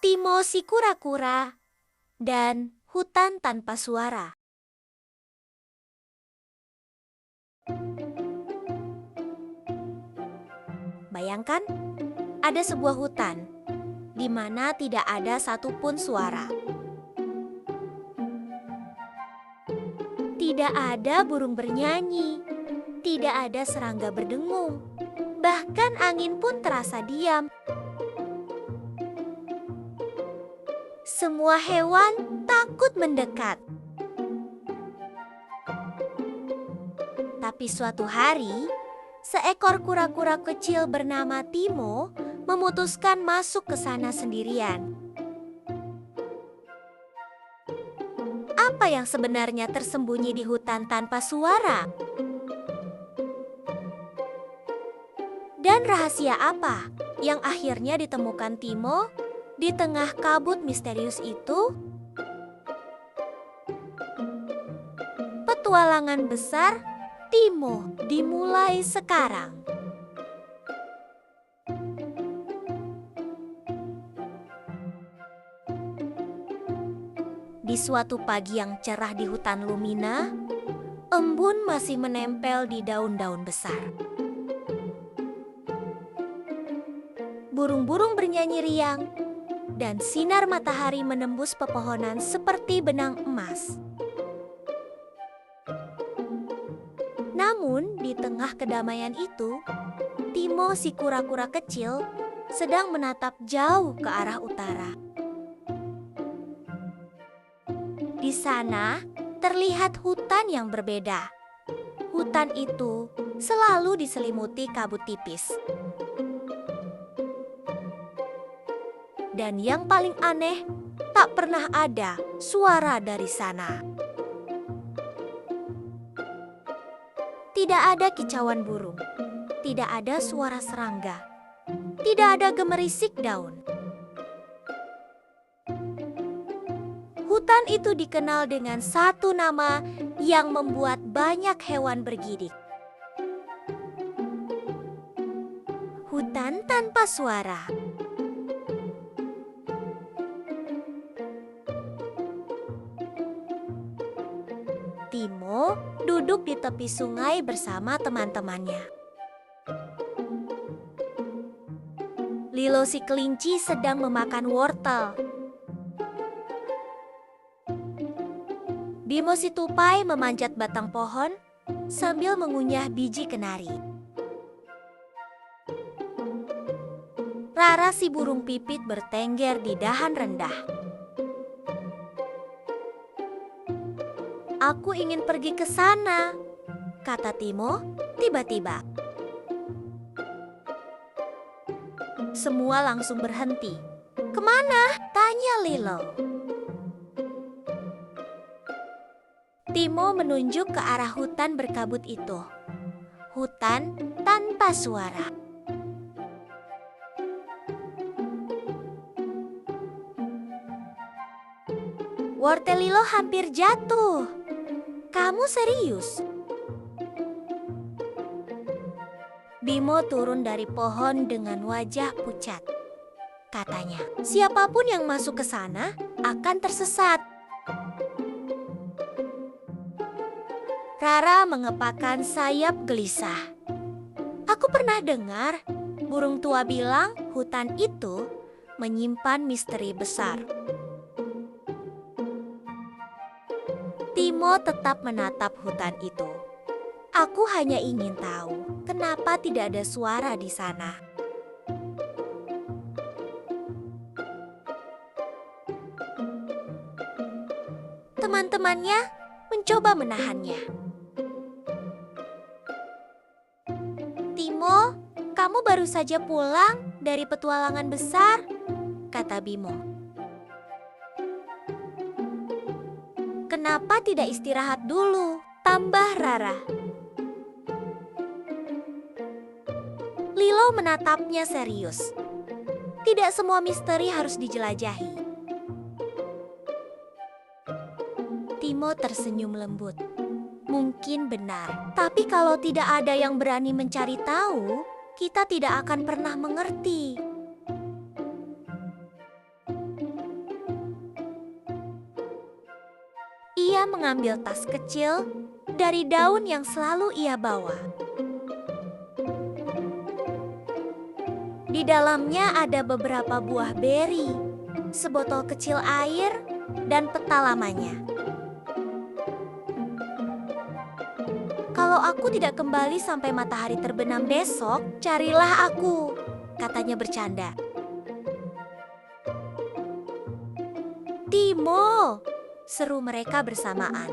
Timo si kura-kura, dan hutan tanpa suara. Bayangkan, ada sebuah hutan di mana tidak ada satupun suara. Tidak ada burung bernyanyi, tidak ada serangga berdengung, bahkan angin pun terasa diam. Semua hewan takut mendekat. Tapi suatu hari, seekor kura-kura kecil bernama Timo memutuskan masuk ke sana sendirian. Apa yang sebenarnya tersembunyi di hutan tanpa suara? Dan rahasia apa yang akhirnya ditemukan Timo di tengah kabut misterius itu? Petualangan besar Timo dimulai sekarang. Di suatu pagi yang cerah di hutan Lumina, embun masih menempel di daun-daun besar. Burung-burung bernyanyi riang, dan sinar matahari menembus pepohonan seperti benang emas. Namun, di tengah kedamaian itu, Timo si kura-kura kecil sedang menatap jauh ke arah utara. Di sana terlihat hutan yang berbeda. Hutan itu selalu diselimuti kabut tipis. Dan yang paling aneh, tak pernah ada suara dari sana. Tidak ada kicauan burung, tidak ada suara serangga, tidak ada gemerisik daun. Hutan itu dikenal dengan satu nama yang membuat banyak hewan bergidik. Hutan tanpa suara. Timo duduk di tepi sungai bersama teman-temannya. Lilo si kelinci sedang memakan wortel. Bimo si tupai memanjat batang pohon sambil mengunyah biji kenari. Rara si burung pipit bertengger di dahan rendah. "Aku ingin pergi ke sana," kata Timo tiba-tiba. Semua langsung berhenti. "Kemana?" tanya Lilo. Timo menunjuk ke arah hutan berkabut itu. Hutan tanpa suara. Wortel Lilo hampir jatuh. "Kamu serius?" Bimo turun dari pohon dengan wajah pucat. Katanya, "Siapapun yang masuk ke sana akan tersesat." Rara mengepakkan sayap gelisah. "Aku pernah dengar burung tua bilang hutan itu menyimpan misteri besar." Timo tetap menatap hutan itu. "Aku hanya ingin tahu kenapa tidak ada suara di sana." Teman-temannya mencoba menahannya. "Timo, kamu baru saja pulang dari petualangan besar," kata Bimo. "Kenapa tidak istirahat dulu?" tambah Rara. Lilo menatapnya serius. Tidak semua misteri harus dijelajahi. Timo tersenyum lembut. Mungkin benar, tapi kalau tidak ada yang berani mencari tahu, kita tidak akan pernah mengerti. Ia mengambil tas kecil dari daun yang selalu ia bawa. Di dalamnya ada beberapa buah beri, sebotol kecil air, dan peta lamanya. "Kalau aku tidak kembali sampai matahari terbenam besok, carilah aku," katanya bercanda. "Timo!" seru mereka bersamaan.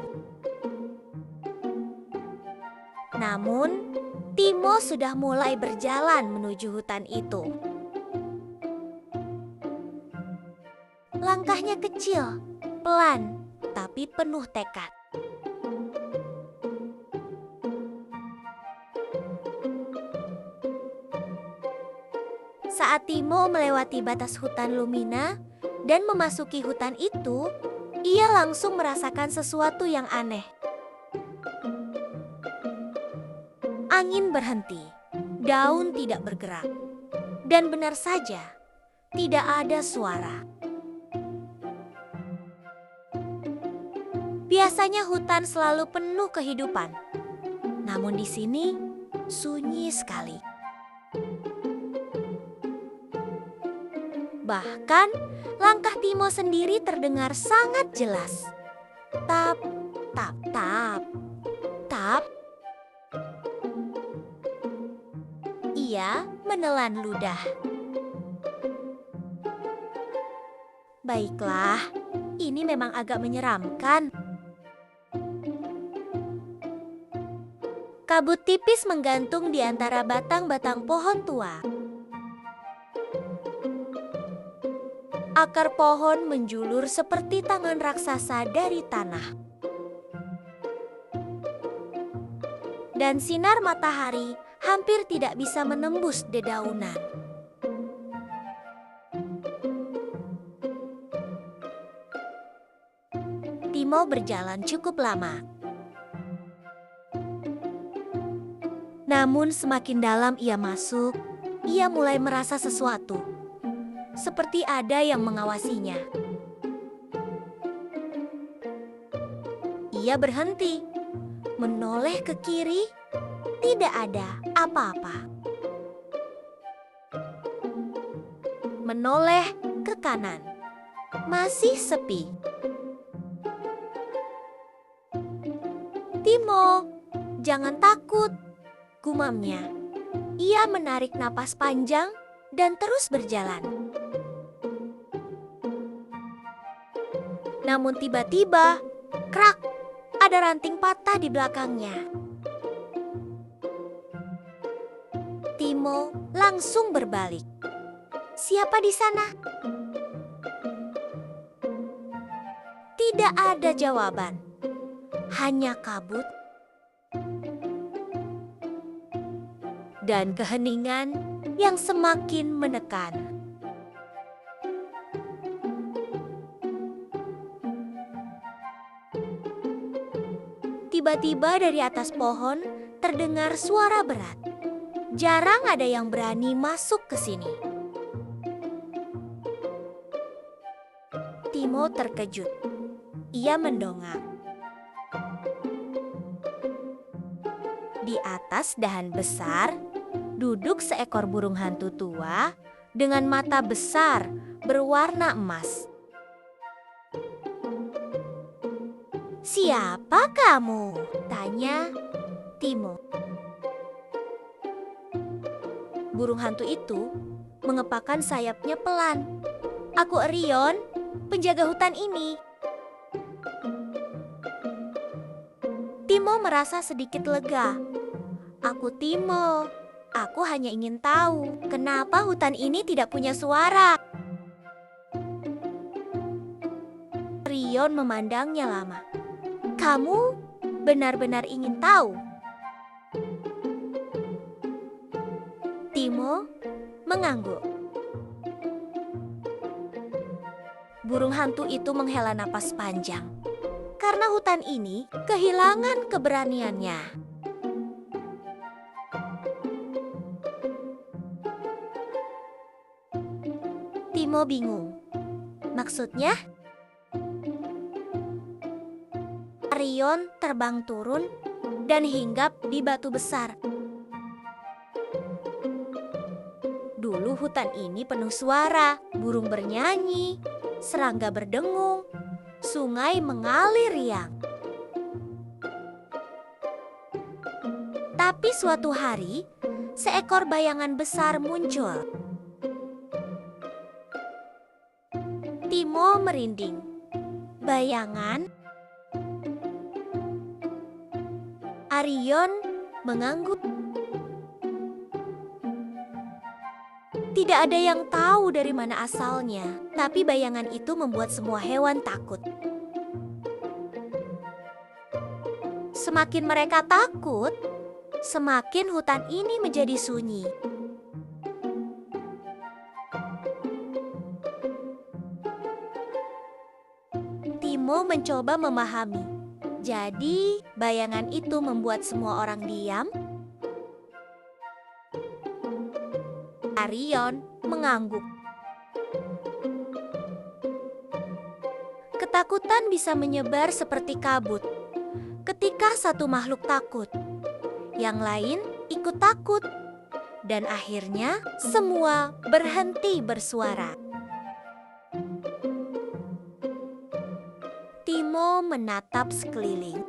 Namun, Timo sudah mulai berjalan menuju hutan itu. Langkahnya kecil, pelan, tapi penuh tekad. Saat Timo melewati batas hutan Lumina dan memasuki hutan itu, ia langsung merasakan sesuatu yang aneh. Angin berhenti, daun tidak bergerak, dan benar saja, tidak ada suara. Biasanya hutan selalu penuh kehidupan, namun di sini sunyi sekali. Bahkan langkah Timo sendiri terdengar sangat jelas. Tap, tap, tap, tap. Ia menelan ludah. Baiklah, ini memang agak menyeramkan. Kabut tipis menggantung di antara batang-batang pohon tua. Akar pohon menjulur seperti tangan raksasa dari tanah. Dan sinar matahari hampir tidak bisa menembus dedaunan. Timo berjalan cukup lama. Namun semakin dalam ia masuk, ia mulai merasa sesuatu. Seperti ada yang mengawasinya. Ia berhenti, menoleh ke kiri, tidak ada apa-apa. Menoleh ke kanan, masih sepi. "Timo, jangan takut," gumamnya. Ia menarik napas panjang dan terus berjalan. Namun tiba-tiba, krak, ada ranting patah di belakangnya. Timo langsung berbalik. Siapa di sana? Tidak ada jawaban. Hanya kabut dan keheningan yang semakin menekan. Tiba-tiba dari atas pohon terdengar suara berat. Jarang ada yang berani masuk ke sini. Timo terkejut. Ia mendongak. Di atas dahan besar, duduk seekor burung hantu tua dengan mata besar berwarna emas. "Siapa kamu?" tanya Timo. Burung hantu itu mengepakkan sayapnya pelan. "Aku Orion, penjaga hutan ini." Timo merasa sedikit lega. "Aku Timo. Aku hanya ingin tahu kenapa hutan ini tidak punya suara." Orion memandangnya lama. "Kamu benar-benar ingin tahu?" Timo mengangguk. Burung hantu itu menghela napas panjang. Karena hutan ini kehilangan keberaniannya. Timo bingung. Maksudnya? Arion terbang turun dan hinggap di batu besar. Dulu hutan ini penuh suara, burung bernyanyi, serangga berdengung, sungai mengalir riang. Tapi suatu hari, seekor bayangan besar muncul. Timo merinding. Bayangan? Arion mengangguk. Tidak ada yang tahu dari mana asalnya, tapi bayangan itu membuat semua hewan takut. Semakin mereka takut, semakin hutan ini menjadi sunyi. Timo mencoba memahami. Jadi, bayangan itu membuat semua orang diam. Arion mengangguk. Ketakutan bisa menyebar seperti kabut. Ketika satu makhluk takut, yang lain ikut takut. Dan akhirnya semua berhenti bersuara. Timo menatap sekeliling.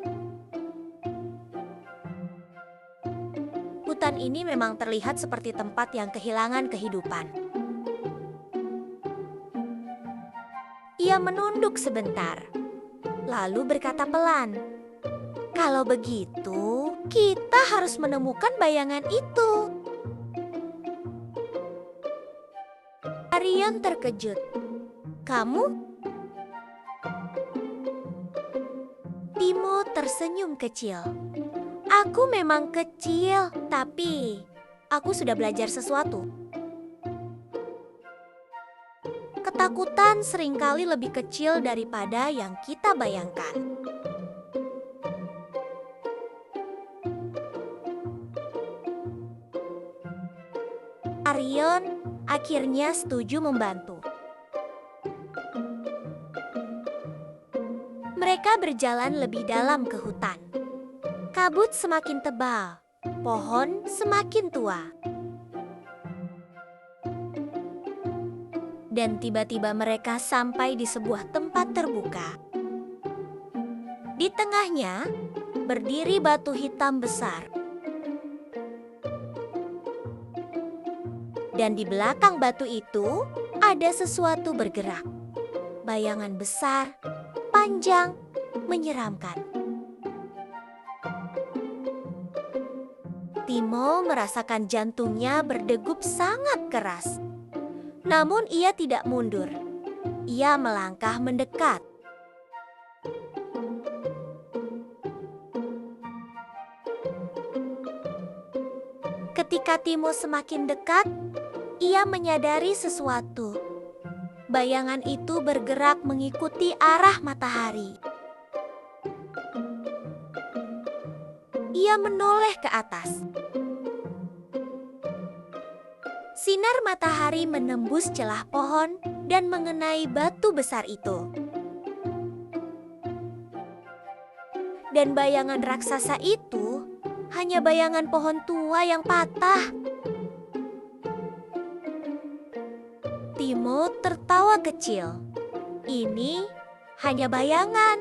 Hutan ini memang terlihat seperti tempat yang kehilangan kehidupan. Ia menunduk sebentar, lalu berkata pelan, "Kalau begitu, kita harus menemukan bayangan itu." Arion terkejut. "Kamu?" Timo tersenyum kecil. "Aku memang kecil, tapi aku sudah belajar sesuatu." Ketakutan seringkali lebih kecil daripada yang kita bayangkan. Arion akhirnya setuju membantu. Mereka berjalan lebih dalam ke hutan. Kabut semakin tebal, pohon semakin tua. Dan tiba-tiba mereka sampai di sebuah tempat terbuka. Di tengahnya berdiri batu hitam besar. Dan di belakang batu itu ada sesuatu bergerak. Bayangan besar, panjang, menyeramkan. Timo merasakan jantungnya berdegup sangat keras. Namun ia tidak mundur. Ia melangkah mendekat. Ketika Timo semakin dekat, ia menyadari sesuatu. Bayangan itu bergerak mengikuti arah matahari. Ia menoleh ke atas. Sinar matahari menembus celah pohon dan mengenai batu besar itu. Dan bayangan raksasa itu hanya bayangan pohon tua yang patah. Timo tertawa kecil. Ini hanya bayangan.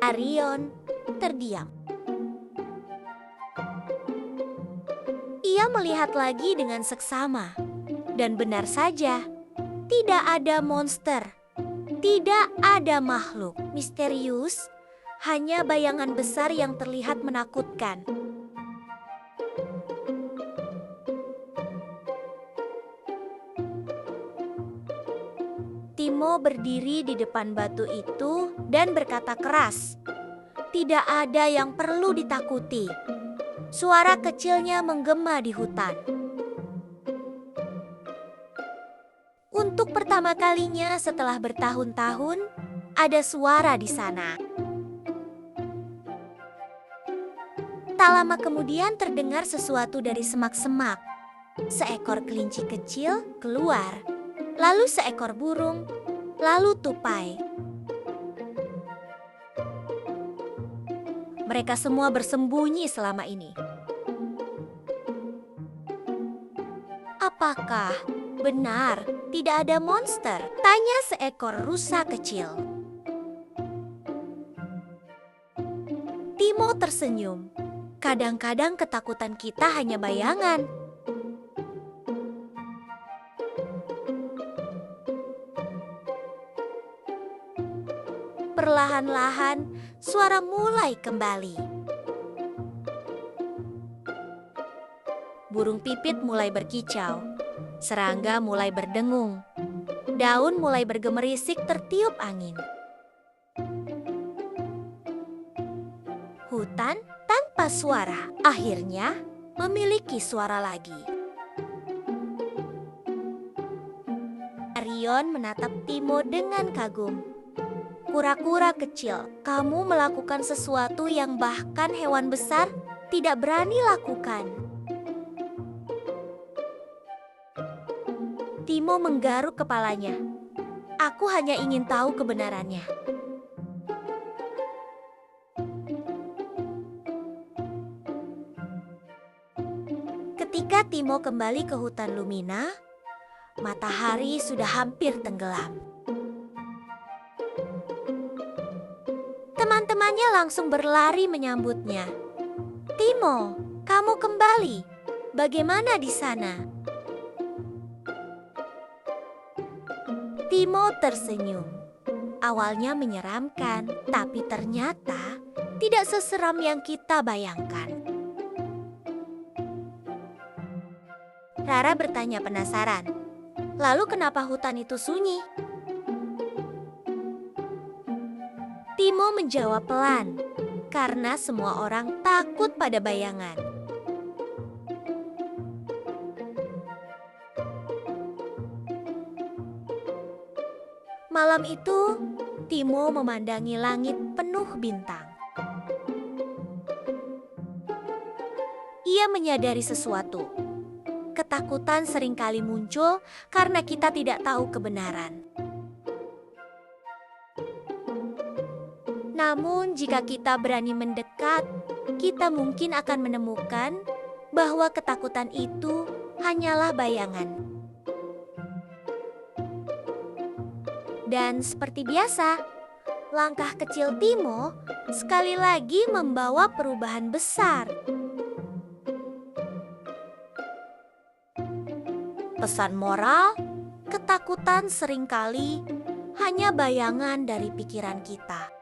Arion terdiam. Ia melihat lagi dengan seksama. Dan benar saja, tidak ada monster, tidak ada makhluk misterius, hanya bayangan besar yang terlihat menakutkan. Timo berdiri di depan batu itu dan berkata keras, "Tidak ada yang perlu ditakuti." Suara kecilnya menggema di hutan. Untuk pertama kalinya setelah bertahun-tahun, ada suara di sana. Tak lama kemudian terdengar sesuatu dari semak-semak. Seekor kelinci kecil keluar, lalu seekor burung, lalu tupai. Mereka semua bersembunyi selama ini. Apakah benar tidak ada monster? Tanya seekor rusa kecil. Timo tersenyum. Kadang-kadang ketakutan kita hanya bayangan. Perlahan-lahan, suara mulai kembali. Burung pipit mulai berkicau. Serangga mulai berdengung. Daun mulai bergemerisik tertiup angin. Hutan tanpa suara akhirnya memiliki suara lagi. Arion menatap Timo dengan kagum. Kura-kura kecil, kamu melakukan sesuatu yang bahkan hewan besar tidak berani lakukan. Timo menggaruk kepalanya. Aku hanya ingin tahu kebenarannya. Ketika Timo kembali ke hutan Lumina, matahari sudah hampir tenggelam. Teman-temannya langsung berlari menyambutnya. Timo, kamu kembali. Bagaimana di sana? Timo tersenyum. Awalnya menyeramkan, tapi ternyata tidak seseram yang kita bayangkan. Rara bertanya penasaran, lalu kenapa hutan itu sunyi? Timo menjawab pelan, karena semua orang takut pada bayangan. Malam itu, Timo memandangi langit penuh bintang. Ia menyadari sesuatu. Ketakutan seringkali muncul karena kita tidak tahu kebenaran. Namun, jika kita berani mendekat, kita mungkin akan menemukan bahwa ketakutan itu hanyalah bayangan. Dan seperti biasa, langkah kecil Timo sekali lagi membawa perubahan besar. Pesan moral, ketakutan seringkali hanya bayangan dari pikiran kita.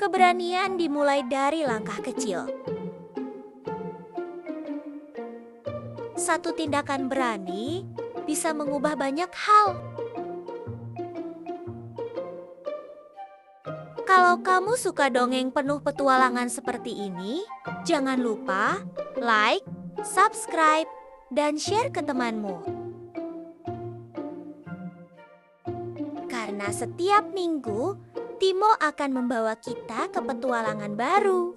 Keberanian dimulai dari langkah kecil. Satu tindakan berani bisa mengubah banyak hal. Kalau kamu suka dongeng penuh petualangan seperti ini, jangan lupa like, subscribe, dan share ke temanmu. Karena setiap minggu, Timo akan membawa kita ke petualangan baru.